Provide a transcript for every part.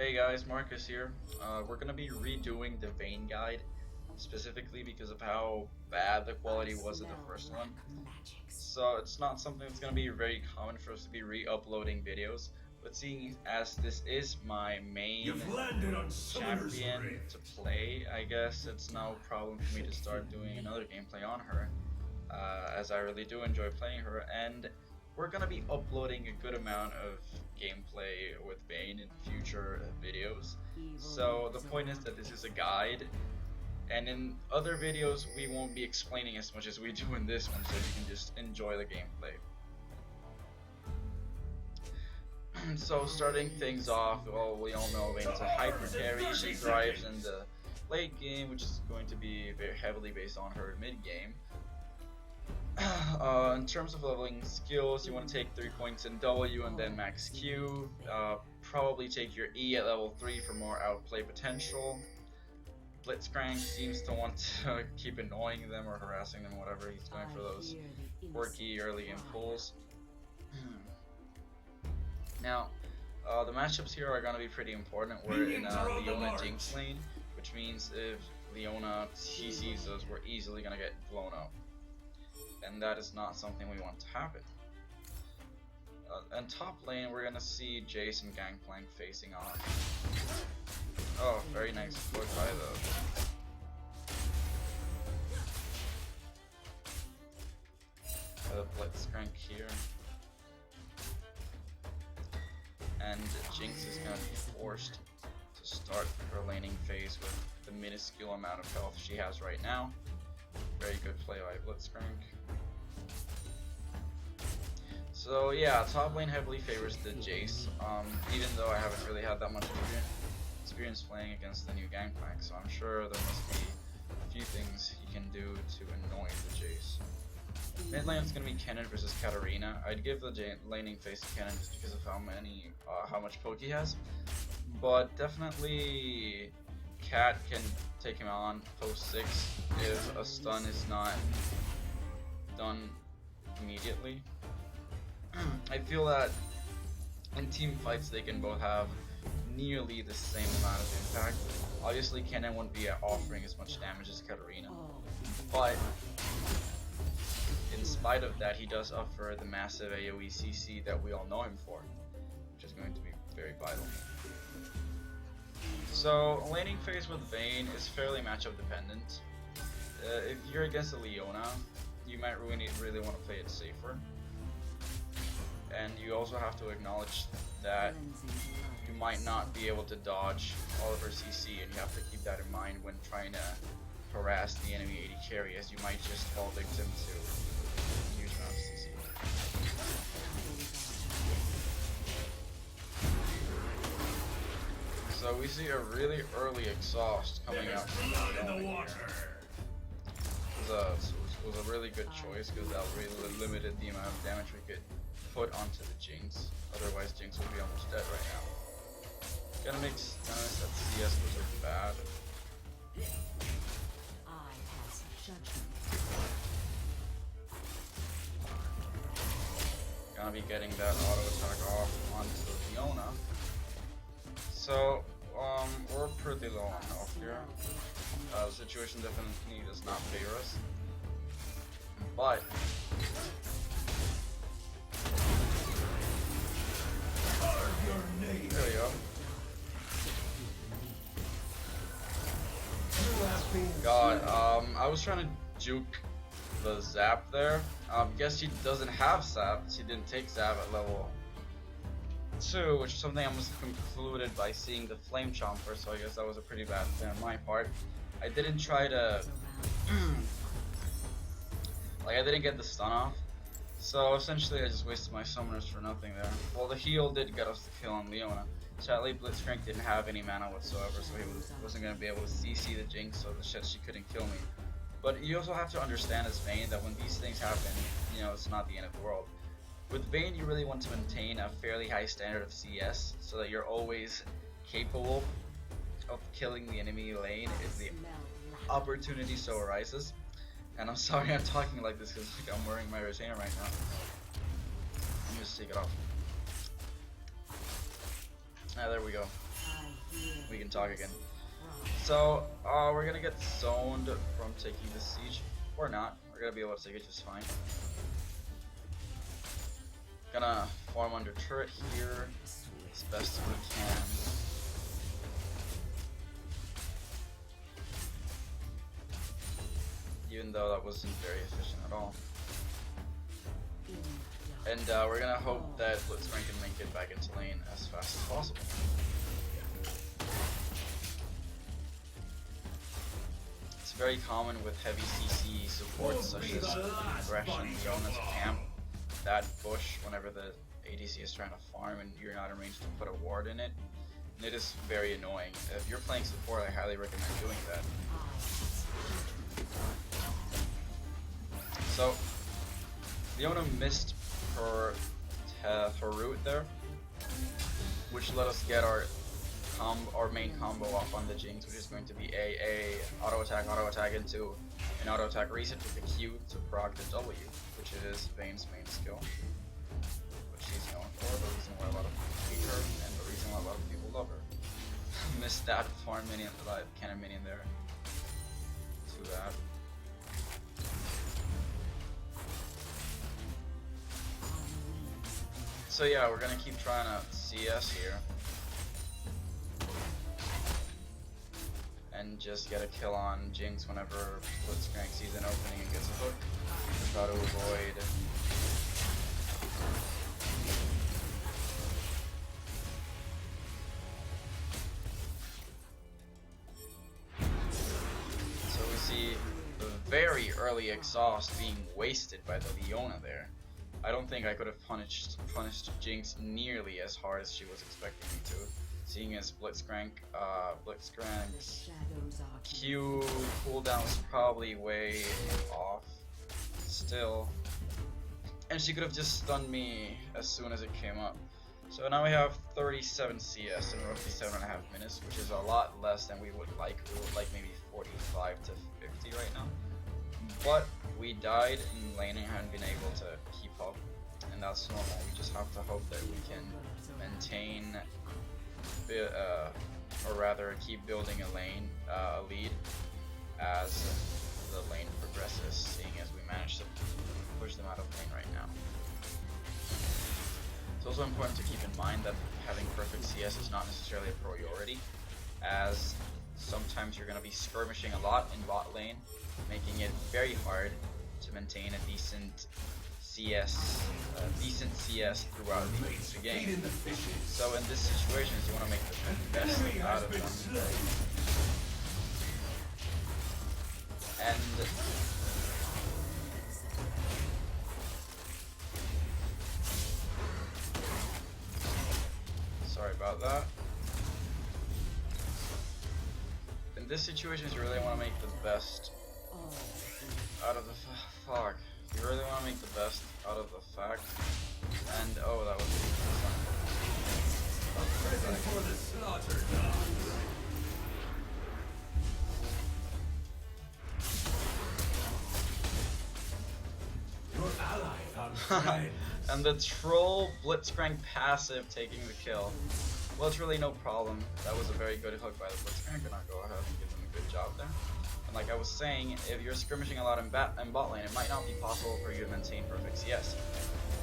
Hey guys, Marcus here. We're gonna be redoing the Vayne guide, specifically because of how bad the quality was of the first one. So it's not something that's gonna be very common for us to be re-uploading videos, but seeing as this is my main You've landed on Summoner's champion Rift. to play, I guess it's no problem for me to start doing another gameplay on her, as I really do enjoy playing her, and we're gonna be uploading a good amount of gameplay with Vayne in future videos. So the point is that this is a guide, and in other videos we won't be explaining as much as we do in this one, so you can just enjoy the gameplay. So starting things off, well, we all know Vayne's a hyper carry. She thrives in the late game, which is going to be very heavily based on her mid game. In terms of leveling skills, you want to take 3 points in W and then max Q. Probably take your E at level 3 for more outplay potential. Blitzcrank seems to want to keep annoying them or harassing them, whatever. He's going for those quirky early game pulls. Now, the matchups here are going to be pretty important. We're in Leona Jinx lane, which means if Leona CCs us, we're easily going to get blown up. And that is not something we want to happen. And top lane, we're gonna see Jace and Gangplank facing off. Oh, very nice foot by though. Blitzcrank here. And Jinx is gonna be forced to start her laning phase with the minuscule amount of health she has right now. Very good play by Blitzcrank. So yeah, top lane heavily favors the Jace, even though I haven't really had that much experience playing against the new Gangplank, so I'm sure there must be a few things he can do to annoy the Jace. Mid lane is going to be Kennen versus Katarina. I'd give the laning phase to Kennen just because of how much poke he has, but definitely Cat can take him on post 6 if a stun is not done immediately. I feel that in team fights they can both have nearly the same amount of impact. Obviously Kennen won't be offering as much damage as Katarina, but in spite of that he does offer the massive AoE CC that we all know him for, which is going to be very vital. So laning phase with Vayne is fairly matchup dependent. If you're against a Leona, you might really want to play it safer. And you also have to acknowledge that you might not be able to dodge all of her CC, and you have to keep that in mind when trying to harass the enemy AD carry, as you might just fall victim to a huge amount of CC. So we see a really early exhaust coming out from the water. It was a really good choice because that really limited the amount of damage we could put onto the Jinx. Otherwise Jinx would be almost dead right now. Gonna make sense that CS was so bad. Gonna be getting that auto attack off onto Leona. So we're pretty low on health here. The situation definitely does not favor us. But there we go. God, I was trying to juke the Zap there. Guess he doesn't have Zap. He didn't take Zap at level 2, which is something I must have concluded by seeing the Flame Chomper, so I guess that was a pretty bad thing on my part. I didn't try to I didn't get the stun off. So essentially I just wasted my summoners for nothing there. Well, the heal did get us the kill on Leona. Sadly Blitzcrank didn't have any mana whatsoever, so he wasn't going to be able to CC the Jinx, so the shit she couldn't kill me. But you also have to understand as Vayne that when these things happen, you know, it's not the end of the world. With Vayne you really want to maintain a fairly high standard of CS, so that you're always capable of killing the enemy lane if the opportunity so arises. And I'm sorry I'm talking like this because I'm wearing my retainer right now. Let me just take it off. Ah, there we go. we can talk again. So, we're gonna get zoned from taking the siege, or not. We're gonna be able to take it just fine. Gonna farm under turret here as best as we can. Even though that wasn't very efficient at all. And we're gonna hope that Blitzcrank can make it back into lane as fast as possible. It's very common with heavy CC supports such as Aggression, Leona's camp, that bush whenever the ADC is trying to farm and you're not arranged to put a ward in it. And it is very annoying. If you're playing support, I highly recommend doing that. So, Leona missed her root there, which let us get our main combo off on the Jinx, which is going to be a auto attack into an auto attack reset with the Q to proc the W, which is Vayne's main skill, which she's known for, the reason why a lot of people hate her, and the reason why a lot of people love her. Missed that farm minion, cannon minion there. Too bad. So yeah, we're gonna keep trying to CS here. And just get a kill on Jinx whenever Blitzcrank sees an opening and gets a hook. Try to avoid. So we see the very early exhaust being wasted by the Leona there. I don't think I could have punished Jinx nearly as hard as she was expecting me to. Seeing as Blitzcrank's Q cooldown is probably way off still. And she could have just stunned me as soon as it came up. So now we have 37 CS in roughly 7.5 minutes, which is a lot less than we would like. We would like maybe 45 to 50 right now. But we died in laning and haven't been able to keep up, and that's normal. We just have to hope that we can maintain, or rather keep building a lead as the lane progresses, seeing as we managed to push them out of lane right now. It's also important to keep in mind that having perfect CS is not necessarily a priority, as sometimes you're going to be skirmishing a lot in bot lane, making it very hard to maintain a decent CS throughout the game. So in this situation, you want to make the best out of them. And sorry about that. In this situation, you really want to make the best out of the fuck. You really want to make the best out of the fact. And oh, that was fun. For the slaughter Your ally found friends. And the troll Blitzcrank passive taking the kill. Well, it's really no problem. That was a very good hook by the Blitzcrank, and I'll go ahead and give them a good job there. And like I was saying, if you're skirmishing a lot in bot lane, it might not be possible for you to maintain perfect CS.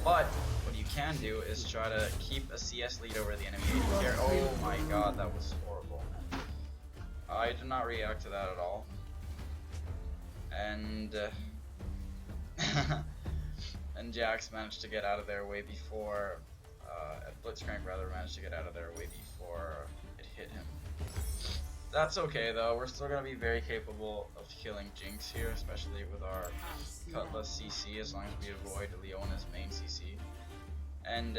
But what you can do is try to keep a CS lead over the enemy AD carry. Oh my god, that was horrible. I did not react to that at all. And and Jax managed to get out of there way before, Blitzcrank rather managed to get out of there way before it hit him. That's okay though, we're still gonna be very capable of killing Jinx here, especially with our Cutlass CC, as long as we avoid Leona's main CC. And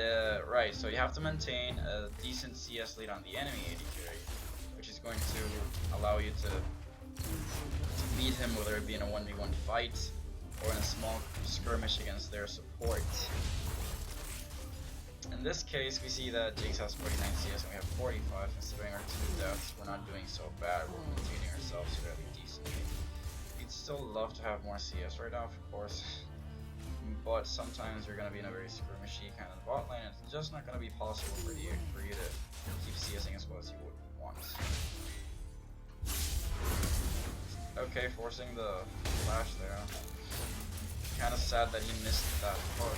right, so you have to maintain a decent CS lead on the enemy AD carry, which is going to allow you to beat him, whether it be in a 1v1 fight or in a small skirmish against their support. In this case, we see that Jinx has 49 CS and we have 45. Considering our 2 deaths, we're not doing so bad. We're maintaining ourselves fairly decently. We'd still love to have more CS right now, of course, but sometimes you're going to be in a very skirmishy kind of bot lane. It's just not going to be possible for you to keep CSing as well as you would want. Okay, forcing the flash there. Kind of sad that he missed that hook.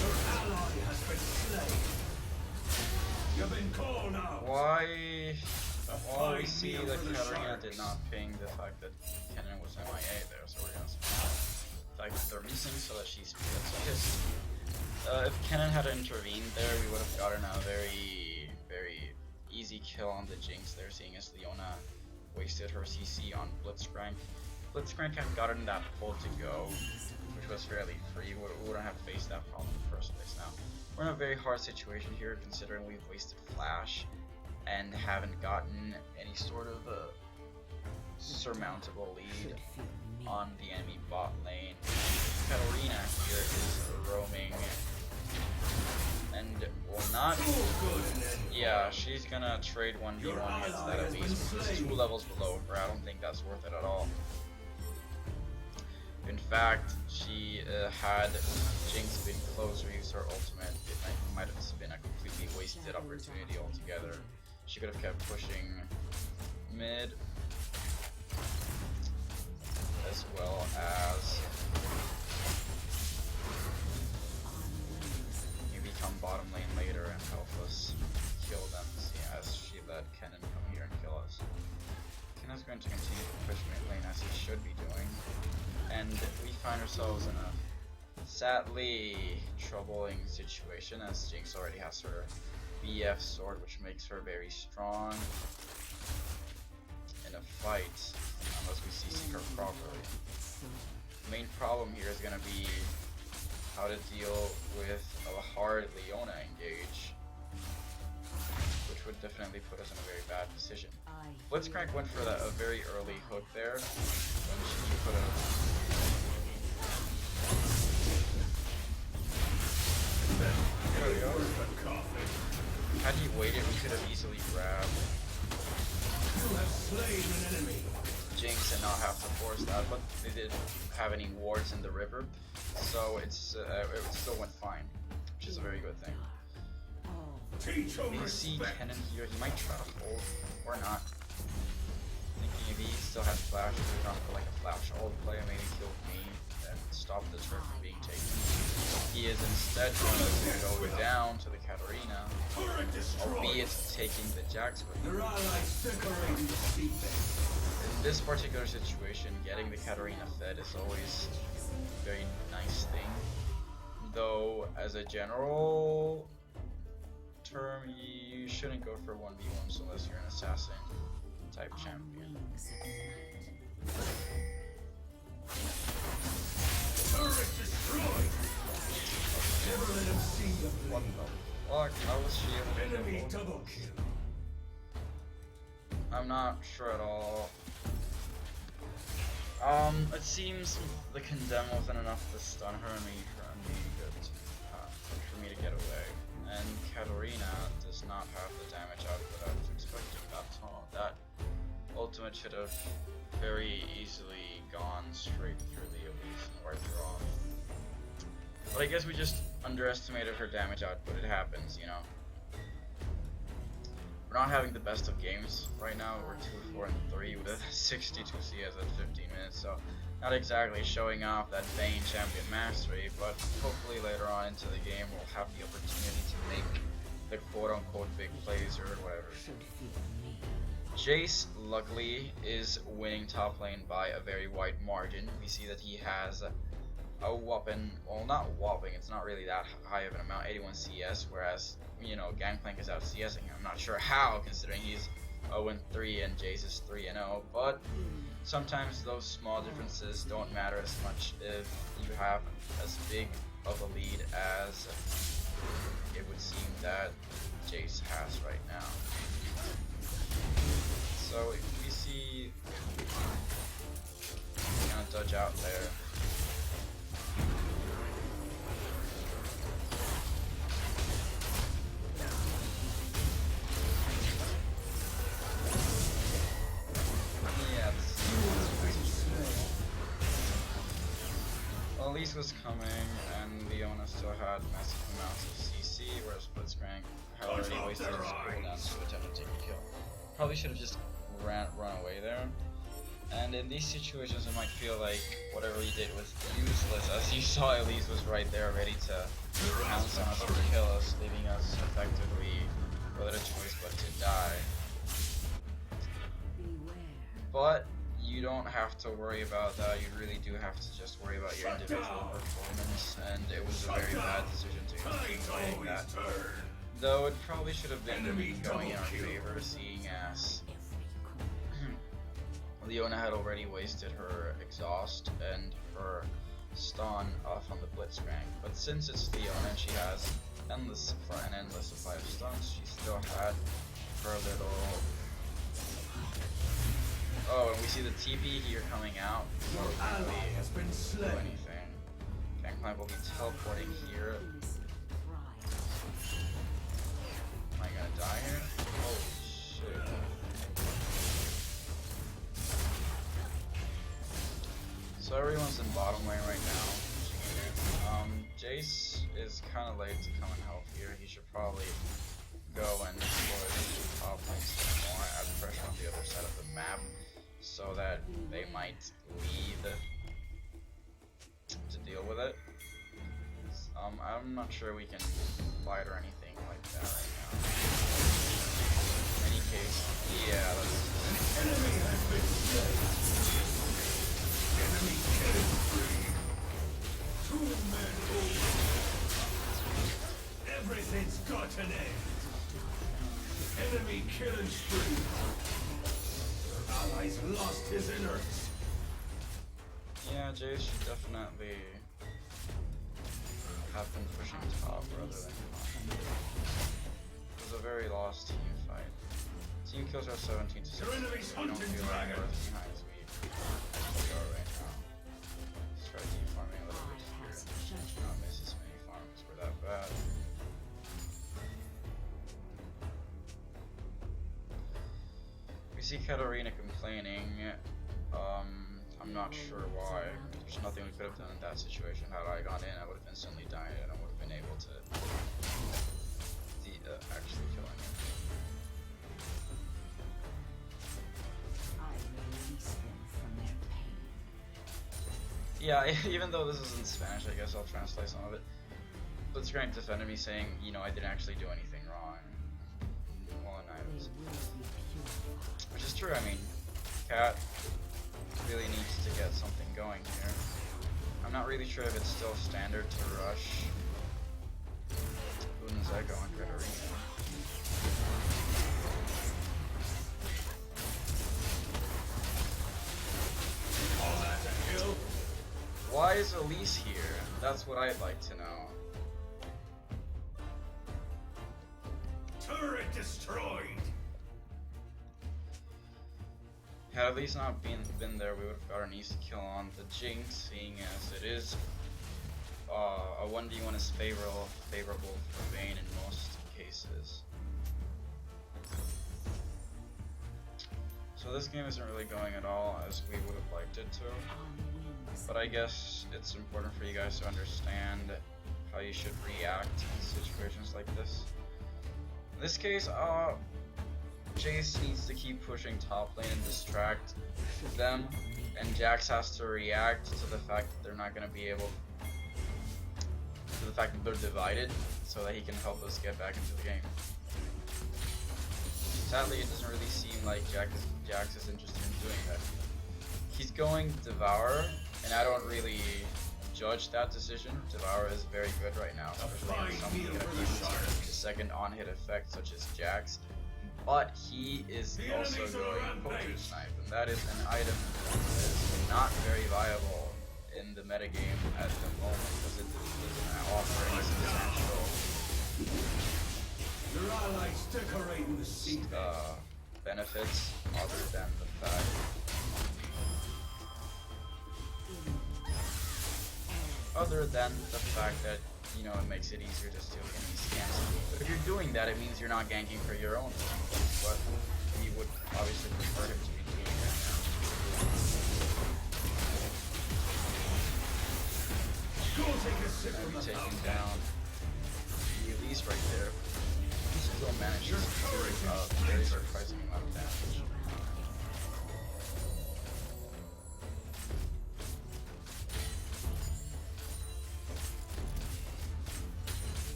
Your ally has been slain. You've been called out. Why? A Well, we fine see meal that for the Katarina did sharks. not ping the fact that Kennen was MIA there, so we're gonna see the fact that they're missing so that she's pissed. If Kennen had intervened there, we would have gotten a very, very easy kill on the Jinx there, seeing as Leona wasted her CC on Blitzcrank. Blitzcrank had gotten that pull to go, which was fairly free. We wouldn't have faced that problem in the first place. Now, we're in a very hard situation here, considering we've wasted Flash and haven't gotten any sort of a surmountable lead on the enemy bot lane. Katarina here is roaming and will not. Yeah, she's gonna trade 1v1 against that at least, which is 2 levels below her. I don't think that's worth it at all. In fact, she had Jinx been closer, used her ultimate, it might have been a completely wasted opportunity altogether. She could have kept pushing mid, as well as maybe come bottom lane later and help us kill them, as she let Kennen come here and kill us. Kennen's going to continue to push mid lane as he should be doing, and we find ourselves in a sadly troubling situation as Jinx already has her BF sword, which makes her very strong in a fight unless we CC her properly. The main problem here is going to be how to deal with a hard Leona engage, which would definitely put us in a very bad position. Blitzcrank went for a very early hook there when she put a there we go. Had he waited, we could have easily grabbed You have slain an enemy. Jinx and not have to force that, but they didn't have any wards in the river, so it still went fine, which is a very good thing. Teach them We see respect. Kennen here, he might try to hold, or not. Thinking if he still had flash, he would not for like a flash ult play, maybe kill me and stop the turret from being taken. He is instead going to go down to the Katarina, Turret destroyed. albeit taking the Jax with him. Your allies decorating the seabed. In this particular situation, getting the Katarina fed is always a very nice thing. Though, as a general term, you shouldn't go for 1v1s unless you're an assassin type champion. Turret destroyed. Never let him see the What blade. the fuck? How was she able to Enemy hold? double kill. I'm not sure at all. It seems the condemn wasn't enough to stun her and for me to get away. And Katarina does not have the damage output I was expecting. That ultimate should have very easily gone straight through the Elise and wiped her off. But I guess we just underestimated her damage output. It happens, you know. We're not having the best of games right now. We're 2-4-3 with 62 CS at 15 minutes, so not exactly showing off that Vayne champion mastery, but hopefully later on into the game we'll have the opportunity to make the quote-unquote big plays or whatever. Jace, luckily, is winning top lane by a very wide margin. We see that he has a whopping, well, not whopping, it's not really that high of an amount, 81 CS, whereas, you know, Gangplank is out CSing him. I'm not sure how, considering he's 0-3 and Jace is 3-0, but sometimes those small differences don't matter as much if you have as big of a lead as it would seem that Jace has right now. So we see kind of dodge out there. Yeah, Elise was coming, and Leona still had massive amounts of CC. see whereas Blitzcrank had already wasted his cooldowns to attempt to take a kill. Probably should have just run away there. And in these situations, it might feel like whatever he did was useless, as you saw Elise was right there ready to pounce on us or kill us, leaving us effectively without a choice but to die. But you don't have to worry about that, you really do have to just worry about your individual performance, and it was a very bad decision to make that. Though it probably should have been going in our favor, seeing as Leona had already wasted her exhaust and her stun off on the Blitzcrank. But since it's Leona and she has an endless supply of stuns, she still had her little... Oh, and we see the TP here coming out. Your ally has been slain. Do anything. Gangplank will be teleporting here. Am I gonna die here? Holy shit. So everyone's in bottom lane right now. Jace is kind of late to come and help here. He should probably go and push top lane some more, add pressure on the other side of the map, so that they might lead to deal with it. I'm not sure we can fight or anything like that right now. In any case, yeah, that's... Enemy has been slain. Enemy killing spree. 2 men over. Everything's got an end. Enemy killing spree. Your ally's lost his innards. Yeah, Jace should definitely have been pushing top rather than bottom. It was a very lost team fight. Team kills are 17 to 16. Your enemy's We don't hunting feel any dragon. worse behind as we are right now. Let's try team farming a little bit here. Not miss as many farms were that bad. We see Katarina complaining. I'm not sure why. There's nothing we could have done in that situation. Had I gone in, I would have instantly died and I would have been able to actually kill him. I release them from their pain. Yeah, even though this is in Spanish, I guess I'll translate some of it. Blitzcrank defended me saying, you know, I didn't actually do anything wrong. Well, and I was... Which is true, I mean, Cat really needs to get something going here. I'm not really sure if it's still standard to rush Luna's Echo and Katarina. All that to kill. Why is Elise here? That's what I'd like to know. Turret destroyed. Had Elise not been there, we would have got an easy kill on the Jinx, seeing as it is a 1v1 is favorable for Vayne in most cases. So this game isn't really going at all as we would have liked it to. But I guess it's important for you guys to understand how you should react in situations like this. In this case, Jace needs to keep pushing top lane and distract them, and Jax has to react to the fact that they're not going to be able to the fact that they're divided, so that he can help us get back into the game. Sadly, it doesn't really seem like Jax is interested in doing that. He's going Devour, and I don't really judge that decision. Devour is very good right now, especially if someone's going to use the second on-hit effect, such as Jax. But he is also going Poacher Snipe, and that is an item that is not very viable in the metagame at the moment, because it isn't offering substantial Your allies decorating the seabed. benefits other than the fact that, you know, it makes it easier to steal enemy scans. But if you're doing that, it means you're not ganking for your own team. But we would obviously prefer him to be doing that now. Go take a sip Gonna from be the taking fountain. down the Elise Elise right there, he still manages to do a very surprising amount of damage.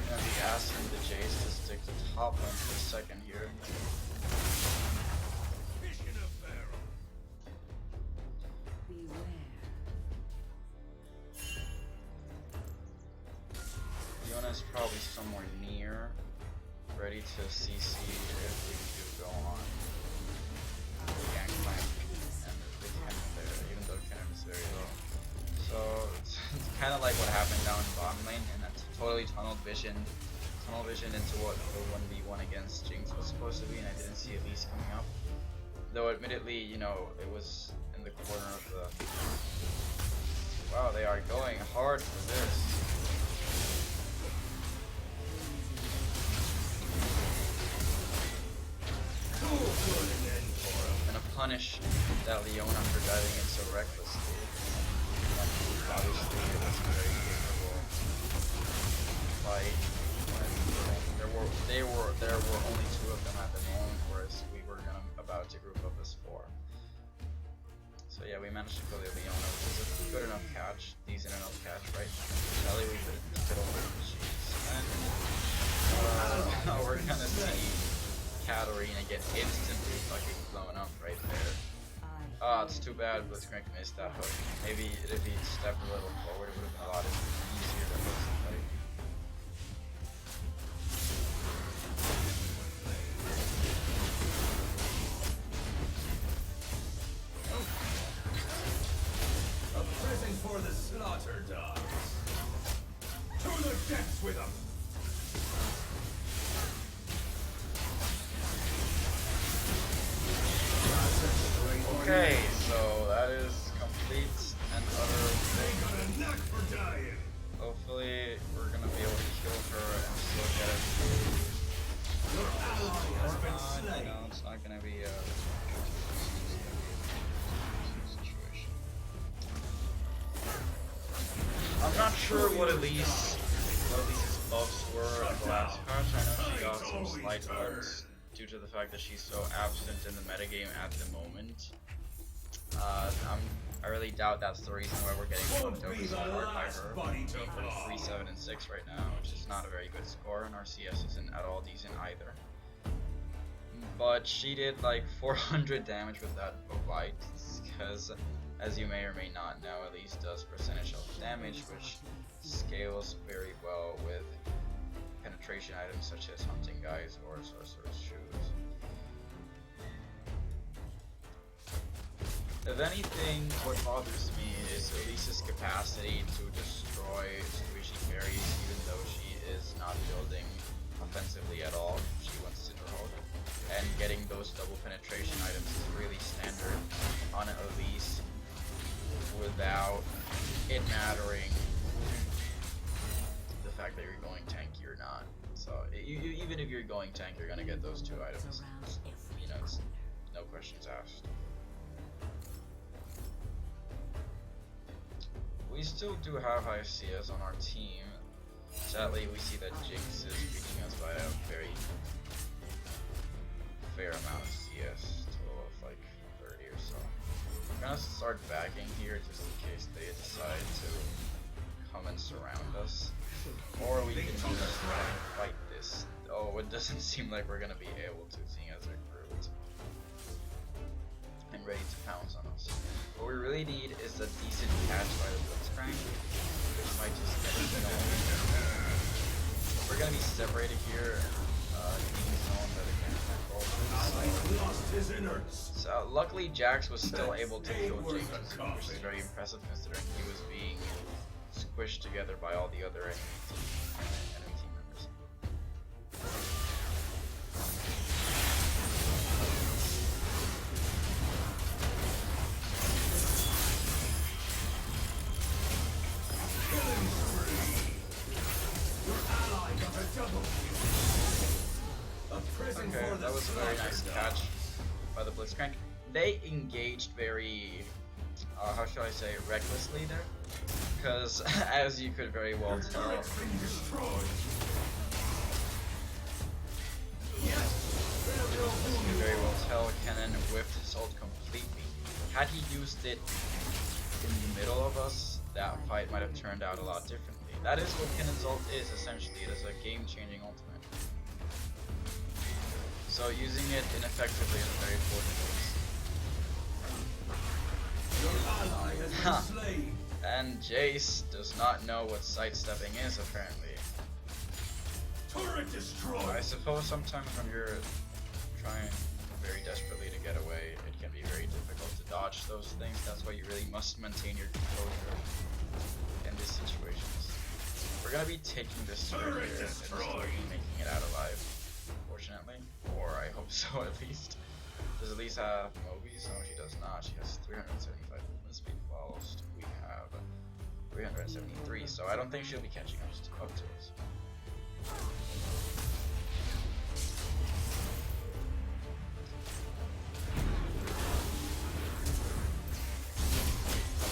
I'm gonna be asking the Jace to stick to top lane for a second here. Fish in a barrel. Leona is probably somewhere near, ready to CC if we do go on the Gangplank, and the cannon there, even though cannon is very low. So it's kind of like what happened down in bottom lane, and that's totally tunnel vision into what the 1v1 against Jinx was supposed to be, and I didn't see Elise coming up. Though admittedly, you know, it was in the corner of the... Wow, they are going hard for this. Gonna punish that Leona for diving in so recklessly. Obviously, it was a very favorable fight. There were only 2 of them at the moment, whereas we were about to group up as 4. So yeah, we managed to kill the Leona, which is a good enough catch, decent enough catch, right? Shelly, we could get over the cheese. And we're gonna see Katarina get instantly fucking blown up right there. Ah, it's too bad Blitzcrank missed that hook. Maybe if he stepped a little forward, it would have been a lot easier to hook somebody. For the slaughter dogs. To the depths with them. Okay, so that is complete and utter. They got a knack for dying. Hopefully, we're gonna be able to kill her and still get it through. Your ally has been slain. No, it's not gonna be situation. I'm not sure what Elise's buffs were in the last patch. I know she got some slight buffs due to the fact that she's so absent in the metagame at the moment. I really doubt that's the reason why we're getting fucked over so hard by her. 3, 7, and 6 right now, which is not a very good score, and our CS isn't at all decent either. But she did like 400 damage with that bite, because as you may or may not know, Elise does percentage of damage, which scales very well with penetration items such as Hunting Guys or Sorcerer's Shoes. If anything, what bothers me is Elise's capacity to destroy squishy carries, even though she is not building offensively at all. She wants Cinderhawk. And getting those double penetration items is really standard on Elise without it mattering the fact that you're going tanky or not. So even if you're going tank, you're gonna get those 2 items. You know, it's no questions asked. We still do have high CS on our team. Sadly, we see that Jinx is beating us by a very fair amount of CS, total of like 30 or so. We're gonna start backing here just in case they decide to come and surround us. Or we can just fight this. Oh, it doesn't seem like we're gonna be able to, seeing as they're grouped and ready to pounce on us. What we really need is a decent catch by the Blitzcrank, which might just get us going. We're gonna be separated here, being zone by the Gangplank. Lost his innards. So luckily Jax was still able to kill Jinx, which is very impressive considering he was being squished together by all the other enemy team members. Killing spree. Your ally got a double kill. A prison Okay, for the that was a very nice slaughter catch dog. by the Blitzcrank. they engaged very, how should I say, recklessly there, because as you could very well tell, Turret's been destroyed. very well tell, Kennen whiffed his ult completely. Had he used it in the middle of us, that fight might have turned out a lot differently. That is what Kennen's ult is, essentially. It is a game-changing ultimate. So using it ineffectively is very important. Your ally has been slain. And Jace does not know what sidestepping is, apparently. Turret destroyed. I suppose sometimes when you're trying very desperately to get away, it can be very difficult to dodge those things. That's why you really must maintain your composure in these situations. We're gonna be taking this turret here and just making it out alive, fortunately. Or I hope so, at least. Does at least have Mobius? No, she does not. She has 375 movement speed, whilst we have 373, so I don't think she'll be catching up to us.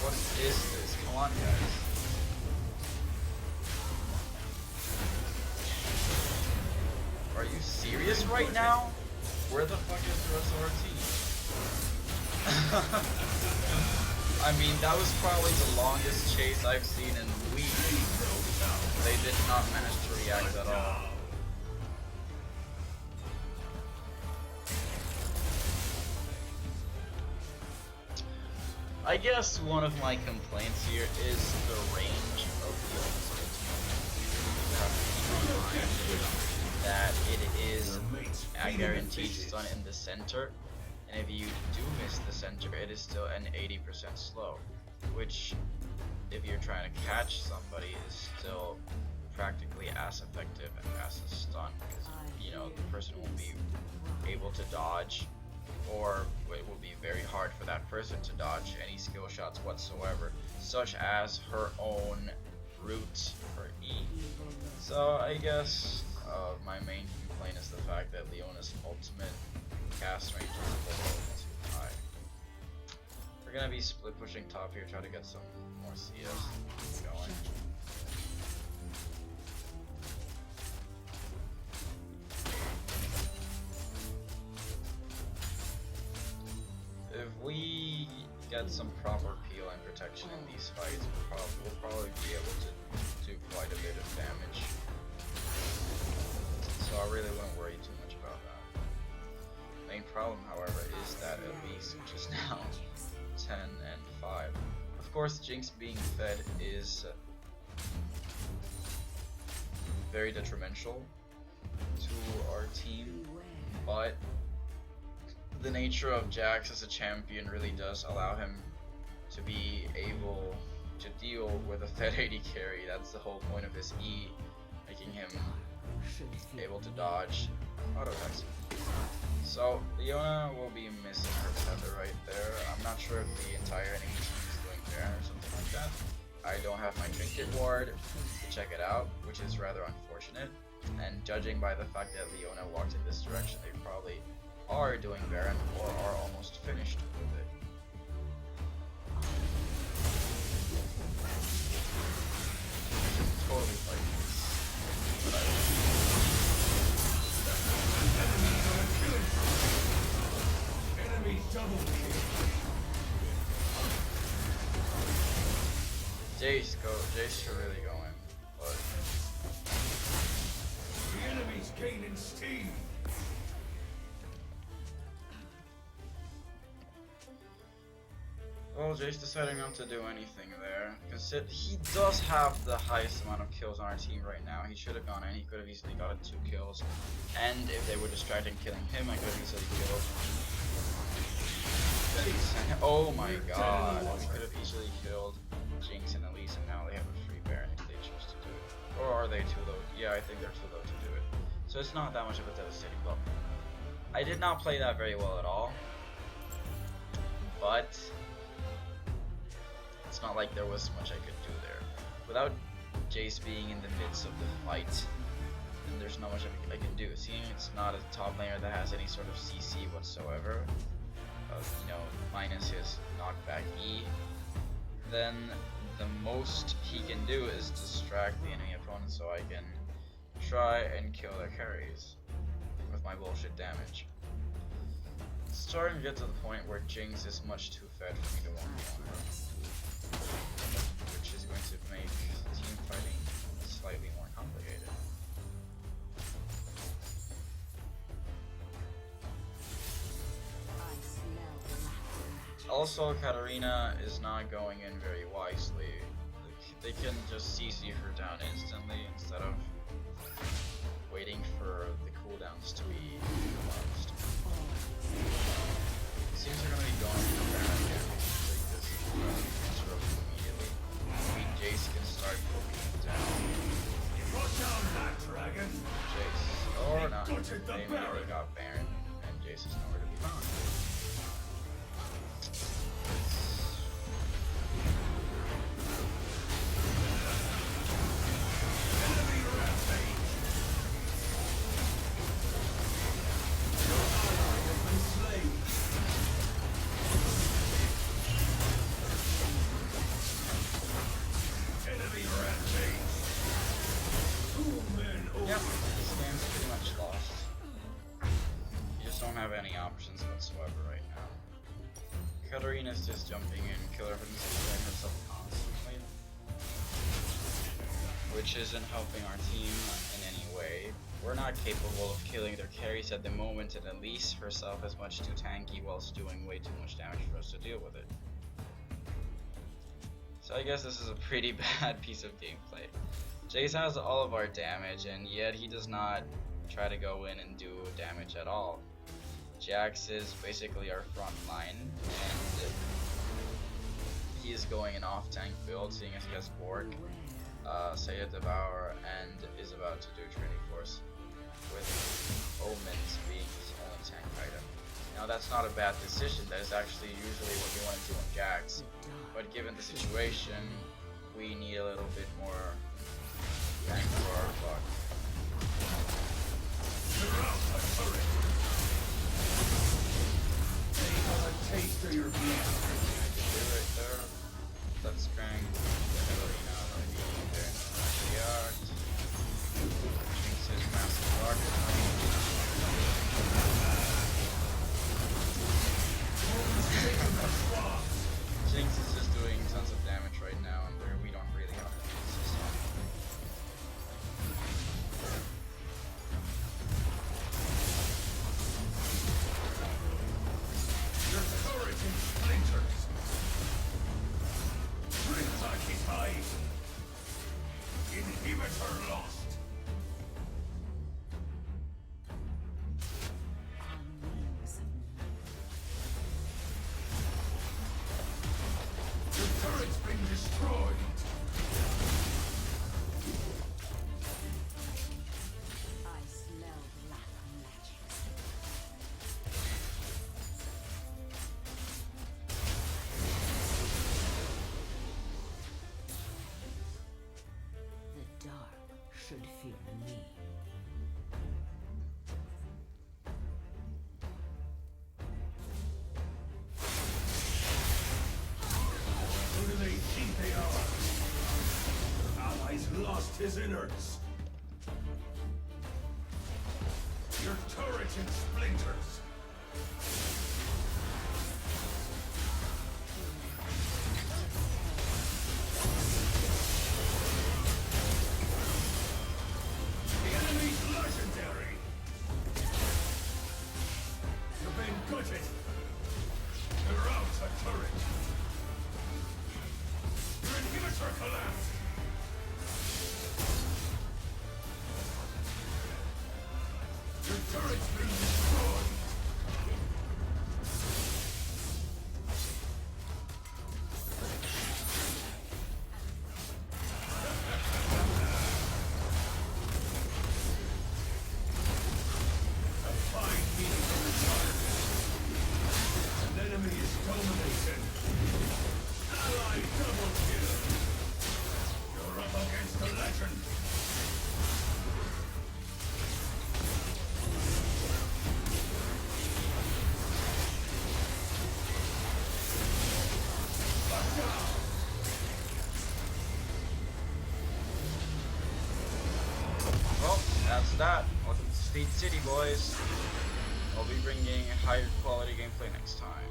What is this? Come on, guys. Are you serious right now? Where the fuck is the rest of our team? I mean, that was probably the longest chase I've seen in weeks. They did not manage to react at all. I guess one of my complaints here is the range of the ultimate. You have to keep in mind that it is a guaranteed stun in the center, and if you do miss the center, it is still an 80% slow, which, if you're trying to catch somebody, is still practically as effective as a stun, because, you know, the person won't be able to dodge, or it will be very hard for that person to dodge any skill shots whatsoever, such as her own root or E. So I guess my main complaint is the fact that Leona's ultimate cast range is a little too high. We're gonna be split pushing top here, try to get some more CS going. If we get some proper peel and protection in these fights, we'll probably be able to do quite a bit of damage. So I really wouldn't worry too much about that. Main problem, however, is that Elise, which is now 10 and 5. Of course, Jinx being fed is very detrimental to our team, but the nature of Jax as a champion really does allow him to be able to deal with a fed AD carry. That's the whole point of his E, making him able to dodge auto attacks. So Leona will be missing her tether right there. I'm not sure if the entire enemy team is doing Baron or something like that. I don't have my trinket ward to check it out, which is rather unfortunate. And judging by the fact that Leona walked in this direction, they probably are doing Baron or are almost finished with it. Totally like this. But Enemy double kill. Jace should really go in, but The enemy's gaining steam. well, Jace decided not to do anything there. He does have the highest amount of kills on our team right now. He should have gone in. He could have easily gotten 2 kills. And if they were distracting killing him, I could have easily killed. Oh my god. We could have easily killed Jinx and Elise, and now they have a free Baron if they choose to do it. Or are they too low? Yeah, I think they're too low to do it. So it's not that much of a devastating blow. I did not play that very well at all. But it's not like there was much I could do there. Without Jace being in the midst of the fight, then there's not much I can do. Seeing it's not a top laner that has any sort of CC whatsoever, minus his knockback E, then the most he can do is distract the enemy opponent so I can try and kill their carries with my bullshit damage. It's starting to get to the point where Jinx is much too fed for me to 1v1 her, which is going to make team fighting slightly more complicated. Also, Katarina is not going in very wisely. They can just CC her down instantly instead of waiting for the cooldowns to be closed. It seems they're going to be going for Baron again. Take this interruption immediately. I mean, Jace can start poking him down. Rush down that dragon. Jace, or not, Go to the they immediately Baron. got Baron, and Jace is nowhere to be found. Enemy rampage. Your ally has been slain. Enemy rampage. 2 men over. Yep, this game's pretty much lost. You just don't have any options whatsoever right now. Katarina's just jumping in, Killer Hood's killing herself constantly, which isn't helping our team in any way. We're not capable of killing their carries at the moment, and Elise herself is much too tanky whilst doing way too much damage for us to deal with it. So I guess this is a pretty bad piece of gameplay. Jace has all of our damage, and yet he does not try to go in and do damage at all. Jax is basically our front line, and he is going an off-tank build, seeing as he has Bork, Saya Devour, and is about to do Trinity Force, with Omens being his only tank item. Now that's not a bad decision, that is actually usually what you want to do on Jax, but given the situation, we need a little bit more bang for our buck. You're out the turret. They have a taste of your blood. Right there. That's Krang. Katarina already there. Yard. Jinx's massive rocket. Jinx is just doing tons of damage right now, and we don't really have any system. Your turret in splinters. Gridlock is high. Inhibitor lost. Your turret's been destroyed. I smell black magic. The dark should fear me. Who do they think they are? Your ally's lost his innards. Your turret in splinters. The enemy's legendary. You've been gutted. You're out a turret. Your inhibitor collapsed. Your turret's been destroyed. A fine meeting from the target. An enemy is dominated. Ally double kill. You're up against a legend. that, welcome to State City, boys. I'll be bringing higher quality gameplay next time.